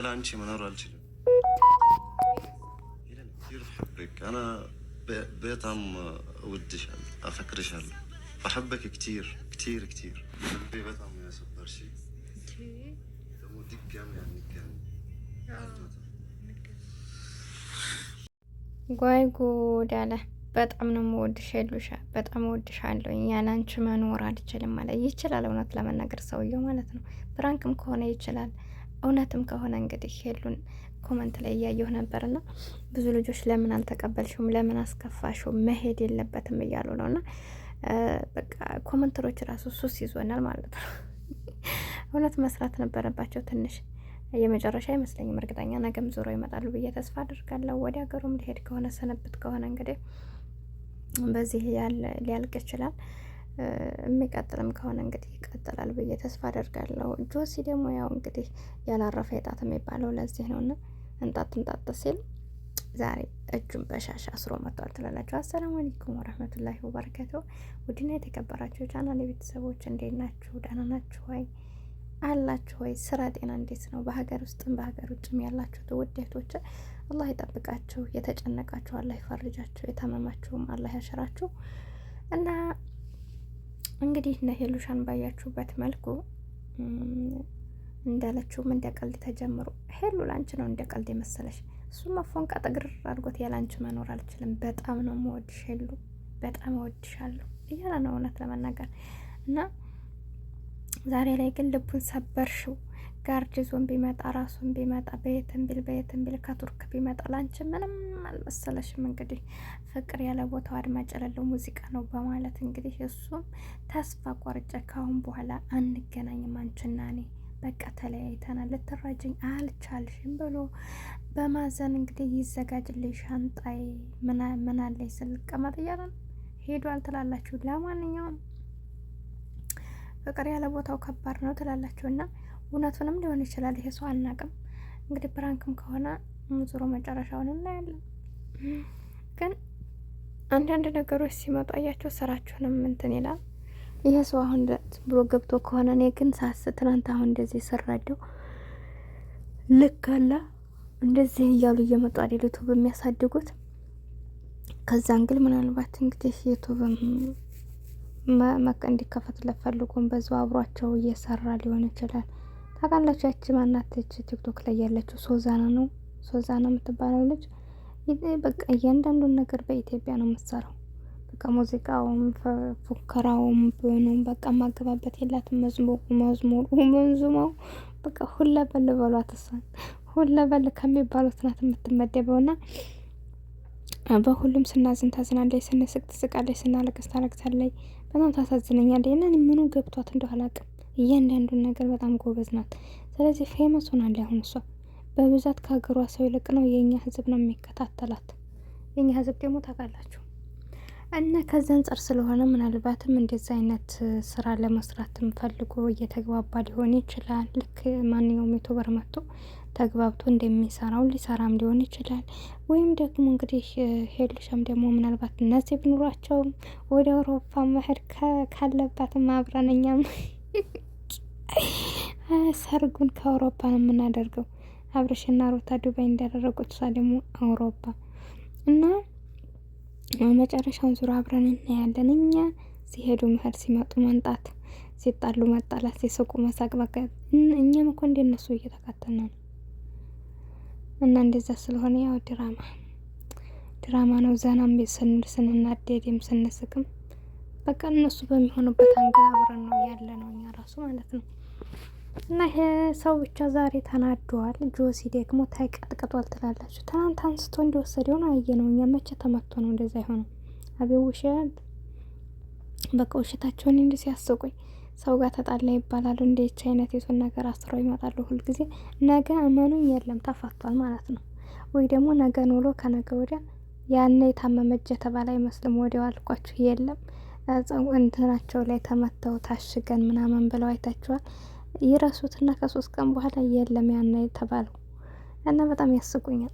لانشي منور الجلد كثير بحبك انا بيتم ودشال افكرشال بحبك كثير كثير كثير قلبي بيتم يا سبر شيء دمو ديك كم يعني كان ጓይ ጉድ አለ። በጣም ነው የምወድሽ ሄሉሻ፣ በጣም እወድሻለሁ። ያለ አንቺ መኖር አልችልም ማለት ይችላል። እውነት ለመናገር ሰውየው ማለት ነው። ፕራንክም ከሆነ ይችላል፣ እውነትም ከሆነ እንግዲህ ሄሉን ኮመንት ላይ እያየሁ ነበርና ብዙ ልጆች ለምን አልተቀበልሽውም፣ ለምን አስከፋሽው፣ መሄድ የለበትም እያሉ ነው። እና በቃ ኮመንተሮች ራሱ ሱስ ይዞናል ማለት ነው። እውነት መስራት ነበረባቸው ትንሽ። የመጨረሻ አይመስለኝም፣ እርግጠኛ ነገም ዞሮ ይመጣሉ ብዬ ተስፋ አድርጋለሁ። ወደ ሀገሩም ሊሄድ ከሆነ ሰነብት ከሆነ እንግዲህ በዚህ ሊያልቅ ይችላል። የሚቀጥልም ከሆነ እንግዲህ ይቀጥላል ብዬ ተስፋ አደርጋለሁ። ጆሲ ደግሞ ያው እንግዲህ ያላረፈ የጣት የሚባለው ለዚህ ነው። እና እንጣጥ እንጣጥ ሲል ዛሬ እጁን በሻሽ አስሮ መጥቷል ትላላችሁ። አሰላሙ አለይኩም ወረህመቱላሂ ወበረካቱ። ውድና የተከበራችሁ ቻናል ቤተሰቦች እንዴት ናችሁ? ደህና ናችሁ ወይ? አላችሁ ወይ? ስራ ጤና እንዴት ነው? በሀገር ውስጥም በሀገር ውጭም ያላችሁ ውድ እህቶች አላህ ይጠብቃችሁ። የተጨነቃችሁ አላህ ይፈርጃችሁ፣ የታመማችሁም አላህ ያሽራችሁ። እና እንግዲህ እነ ሄሉሻን ባያችሁበት መልኩ እንዳለችውም እንደ ቀልድ ተጀምሮ ሄሉ ላንቺ ነው እንደ ቀልድ የመሰለሽ። እሱም አፎንቃ ጠግር አድርጎት ያላንቺ መኖር አልችልም፣ በጣም ነው የምወድሽ ሄሉ፣ በጣም እወድሻለሁ እያለ ነው እውነት ለመናገር እና ዛሬ ላይ ግን ልቡን ሰበርሽው። ጋርድ ዞን ቢመጣ ራሱን ቢመጣ በየትም ቢል ከቱርክ ቢመጣ ላንቺ ምንም አልመሰለሽም። እንግዲህ ፍቅር ያለ ቦታው አድማጭ የሌለው ሙዚቃ ነው በማለት እንግዲህ እሱም ተስፋ ቆርጬ ካሁን በኋላ አንገናኝም አንቺና እኔ በቃ ተለያይተናል፣ ልትራጅኝ አልቻልሽም ብሎ በማዘን እንግዲህ ይዘጋጅልኝ ሻንጣይ ምን አለኝ ስልቀመጥ እያለ ሄዷል ትላላችሁ። ለማንኛውም ፍቅር ያለ ቦታው ከባድ ነው ትላላችሁ። እና እውነቱንም ሊሆን ይችላል፣ ይሄ ሰው አናውቅም። እንግዲህ ፕራንክም ከሆነ ዞሮ መጨረሻውን እናያለን። ግን አንዳንድ ነገሮች ሲመጡ አያቸው ስራችሁንም እንትን ይላል። ይሄ ሰው አሁን ብሎ ገብቶ ከሆነ እኔ ግን ትናንት አሁን እንደዚህ ስራደው ልክ አለ እንደዚህ እያሉ እየመጡ አይደል ዩቱብ የሚያሳድጉት። ከዛ እንግዲህ ምናልባት እንግዲህ ዩቱብም እንዲከፈትለት ፈልጎም በዛው አብሯቸው እየሰራ ሊሆን ይችላል። ታውቃላችሁ ያቺ ማናተች ቲክቶክ ላይ ያለችው ሶዛና የምትባለው ልጅ በቃ እያንዳንዱን ነገር በኢትዮጵያ ነው የምትሰራው። በቃ ሙዚቃውም ፉከራውም ብኑም በቃ ማገባበት የላትም። መንዙማው በቃ ሁላ በል በሏት፣ እሷን ሁላ በል ከሚባሉት ናት የምትመደበውና በሁሉም ስናዝን ታዝናለች፣ ስንስቅ ትስቃለች፣ ስናለቅስ ታለቅሳለች። በጣም ታሳዝነኛለች። እና ምኑ ገብቷት እንደው አላውቅም። እያንዳንዱን ነገር በጣም ጎበዝ ናት። ስለዚህ ፌመስ ሆናለች። አሁን እሷ በብዛት ከሀገሯ ሰው ይልቅ ነው የእኛ ህዝብ ነው የሚከታተላት። የእኛ ህዝብ ደግሞ ታውቃላችሁ። እና ከዛ አንጻር ስለሆነ ምናልባትም እንደዚህ አይነት ስራ ለመስራት ፈልጎ እየተግባባ ሊሆን ይችላል። ልክ ማንኛውም ዩቱበር መጥቶ ተግባብቶ እንደሚሰራው ሊሰራም ሊሆን ይችላል። ወይም ደግሞ እንግዲህ ሄሉሻም ደግሞ ምናልባት ነሲብ ኑሯቸውም ወደ አውሮፓ መሄድ ካለባትም አብረን እኛም ሰርጉን ከአውሮፓ ነው የምናደርገው። አብረሽና ሮታ ዱባይ እንዳደረጉት እሷ ደግሞ አውሮፓ እና መጨረሻውን ዙር አብረን እናያለን። እኛ ሲሄዱ መሄድ፣ ሲመጡ መንጣት፣ ሲጣሉ መጣላት፣ ሲስቁ መሳቅ፣ በቃ እኛም እኮ እንደነሱ እየተከተልን ነው። እና እንደዛ ስለሆነ ያው ድራማ ነው። ዘናም ስንናደድም ስንስቅም በቃ እነሱ በሚሆኑበት አንገል አብረን ነው ያለ ነው እኛ ራሱ ማለት ነው። እና ይሄ ሰው ብቻ ዛሬ ተናዷል። ጆሲ ደግሞ ተቀጥቅጧል ትላላችሁ። ትናንት አንስቶ እንደወሰደው ነው አየ ነው። እኛ መቼ ተመቶ ነው እንደዛ ይሆነው? አቤት ውሸት! በቃ ውሸታቸውን እንዲህ ሲያስቁኝ ሰው ጋር ተጣላ ይባላሉ። እንደዚህ አይነት የሱን ነገር አስረው ይመጣሉ ሁልጊዜ። ነገ እመኑኝ የለም ተፋቷል ማለት ነው። ወይ ደግሞ ነገ ኖሎ ከነገ ወዲያ ያኔ የታመመች የተባለ አይመስልም። ወዲያው አልኳችሁ የለም እንትናቸው ላይ ተመተው ታሽገን ምናምን ብለው አይታችኋል። ይረሱትና ከ3 ቀን በኋላ የለም ያኔ የተባለው እና በጣም ያስቁኛል።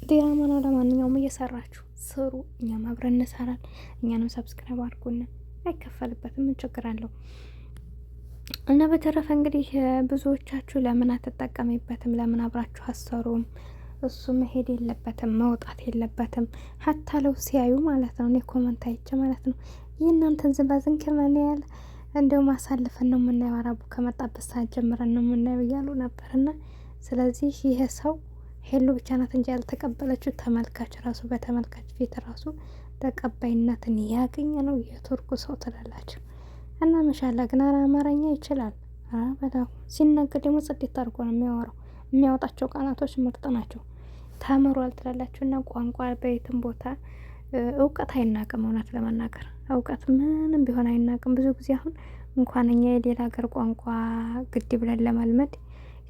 ድራማ ነው። ለማንኛውም እየሰራችሁ ስሩ፣ እኛም አብረን እንሰራለን። እኛንም ሰብስክራይብ አድርጉና አይከፈልበትም። ምን ችግር አለው? እና በተረፈ እንግዲህ ብዙዎቻችሁ ለምን አትጠቀሚበትም፣ ለምን አብራችሁ አሰሩም፣ እሱ መሄድ የለበትም መውጣት የለበትም ሀታ ለው ሲያዩ ማለት ነው። እኔ ኮመንት አይቼ ማለት ነው የእናንተን ዝባዝንክ ከመን ያለ እንደው ማሳልፈን ነው የምናየው፣ አረቡ ከመጣበት ሰዓት ጀምረን ነው የምናየው እያሉ ነበርና ስለዚህ ይሄ ሰው ሄሉ ብቻ ናት እንጂ ያልተቀበለችው ተመልካች ራሱ በተመልካች ፊት ራሱ ተቀባይነትን ያገኘ ነው የቱርኩ ሰው ትላላችሁ። እና መሻላ ግን አማርኛ ይችላል። በጣም ሲናገር ደግሞ ጽድት አድርጎ ነው የሚያወራው። የሚያወጣቸው ቃላቶች ምርጥ ናቸው። ተምሯል ትላላችሁ። እና ቋንቋ በየትም ቦታ እውቀት አይናቅም። እውነት ለመናገር እውቀት ምንም ቢሆን አይናቅም። ብዙ ጊዜ አሁን እንኳን እኛ የሌላ ሀገር ቋንቋ ግድ ብለን ለመልመድ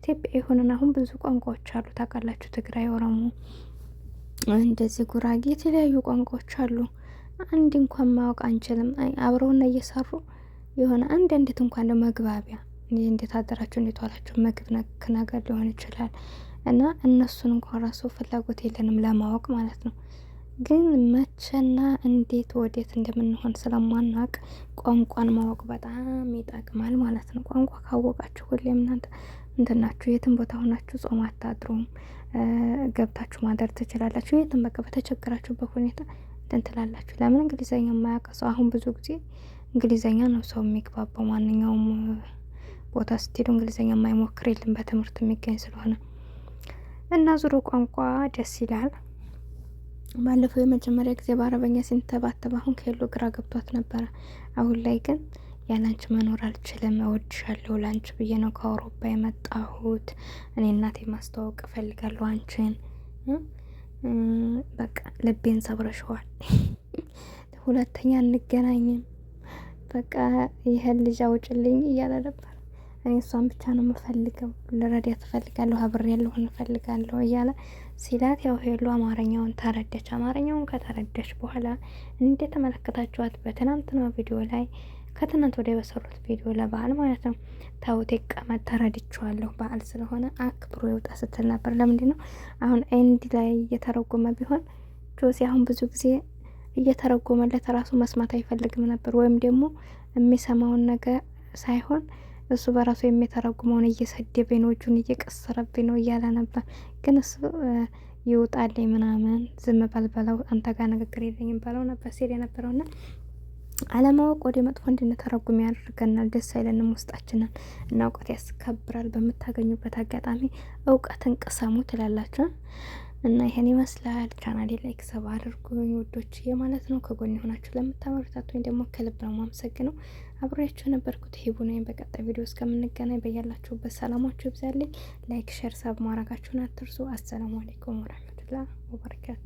ኢትዮጵያ የሆነን አሁን ብዙ ቋንቋዎች አሉ ታውቃላችሁ። ትግራይ፣ ኦሮሞ፣ እንደዚህ ጉራጌ፣ የተለያዩ ቋንቋዎች አሉ። አንድ እንኳን ማወቅ አንችልም። አብረውና እየሰሩ የሆነ አንዲት እንኳን ለመግባቢያ እንዴት አደራችሁ እንዴት ዋላችሁ ምግብ ነክ ነገር ሊሆን ይችላል። እና እነሱን እንኳን ራሱ ፍላጎት የለንም ለማወቅ ማለት ነው። ግን መቼና እንዴት ወዴት እንደምንሆን ስለማናውቅ ቋንቋን ማወቅ በጣም ይጠቅማል ማለት ነው። ቋንቋ ካወቃችሁ ሁሌም እናንተ እንትናችሁ የትም ቦታ ሆናችሁ ጾም አታድሩም፣ ገብታችሁ ማደር ትችላላችሁ። የትም በቃ በተቸገራችሁበት ሁኔታ እንትን ትላላችሁ። ለምን እንግሊዘኛ የማያውቅ ሰው አሁን ብዙ ጊዜ እንግሊዘኛ ነው ሰው የሚግባባው። ማንኛውም ቦታ ስትሄዱ እንግሊዘኛ የማይሞክር የለም በትምህርት የሚገኝ ስለሆነ እና ዙሮ ቋንቋ ደስ ይላል። ባለፈው የመጀመሪያ ጊዜ በአረበኛ ሲንተባተብ አሁን ከሄሉ ግራ ገብቷት ነበረ። አሁን ላይ ግን ያላንቺ መኖር አልችልም፣ እወድሻለሁ፣ ላንቺ ብዬ ነው ከአውሮፓ የመጣሁት፣ እኔ እናቴ ማስተዋወቅ እፈልጋለሁ አንቺን፣ በቃ ልቤን ሰብረሽዋል፣ ሁለተኛ እንገናኝም፣ በቃ ይህን ልጅ አውጭልኝ እያለ ነበር። እኔ እሷን ብቻ ነው የምፈልገው፣ ልረዳት እፈልጋለሁ፣ አብሬ ልሆን እፈልጋለሁ እያለ ሲላት፣ ያው ሄሉ አማርኛውን ተረዳች። አማርኛውን ከተረዳች በኋላ እንደተመለከታችኋት በትናንትናው ቪዲዮ ላይ ከትናንት ወዲያ በሰሩት ቪዲዮ ለበዓል ማለት ነው ታውቴ ቀመጥ ተረድቼዋለሁ፣ በዓል ስለሆነ አክብሮ ይውጣ ስትል ነበር። ለምንድን ነው አሁን ኤንድ ላይ እየተረጎመ ቢሆን ጆሲ አሁን ብዙ ጊዜ እየተረጎመለት ራሱ መስማት አይፈልግም ነበር፣ ወይም ደግሞ የሚሰማውን ነገር ሳይሆን እሱ በራሱ የሚተረጉመውን እየሰደበኝ ነው፣ እጁን እየቀሰረብኝ ነው እያለ ነበር። ግን እሱ ይውጣልኝ ምናምን ዝም በልበለው አንተ ጋር ንግግር የለኝም በለው ነበር ሲል የነበረውና አለማወቅ ወደ መጥፎ እንድንተረጉም ያደርገናል። ደስ አይለንም ውስጣችንን እና እውቀት ያስከብራል። በምታገኙበት አጋጣሚ እውቀትን ቅሰሙ ትላላችሁ እና ይሄን ይመስላል። ቻናሌ ላይክ ሰብ አድርጉኝ ውዶች ማለት ነው። ከጎን የሆናችሁ ለምታበረታቱኝ ደግሞ ከልብ ነው የማመሰግነው። አብሬያችሁ የነበርኩት ሂቡ ነኝ። በቀጣይ ቪዲዮ እስከምንገናኝ በያላችሁበት ሰላማችሁ ይብዛልኝ። ላይክ ሼር ሰብ ማድረጋችሁን አትርሱ። አሰላሙ አለይኩም ወራህመቱላህ ወበረካቱ።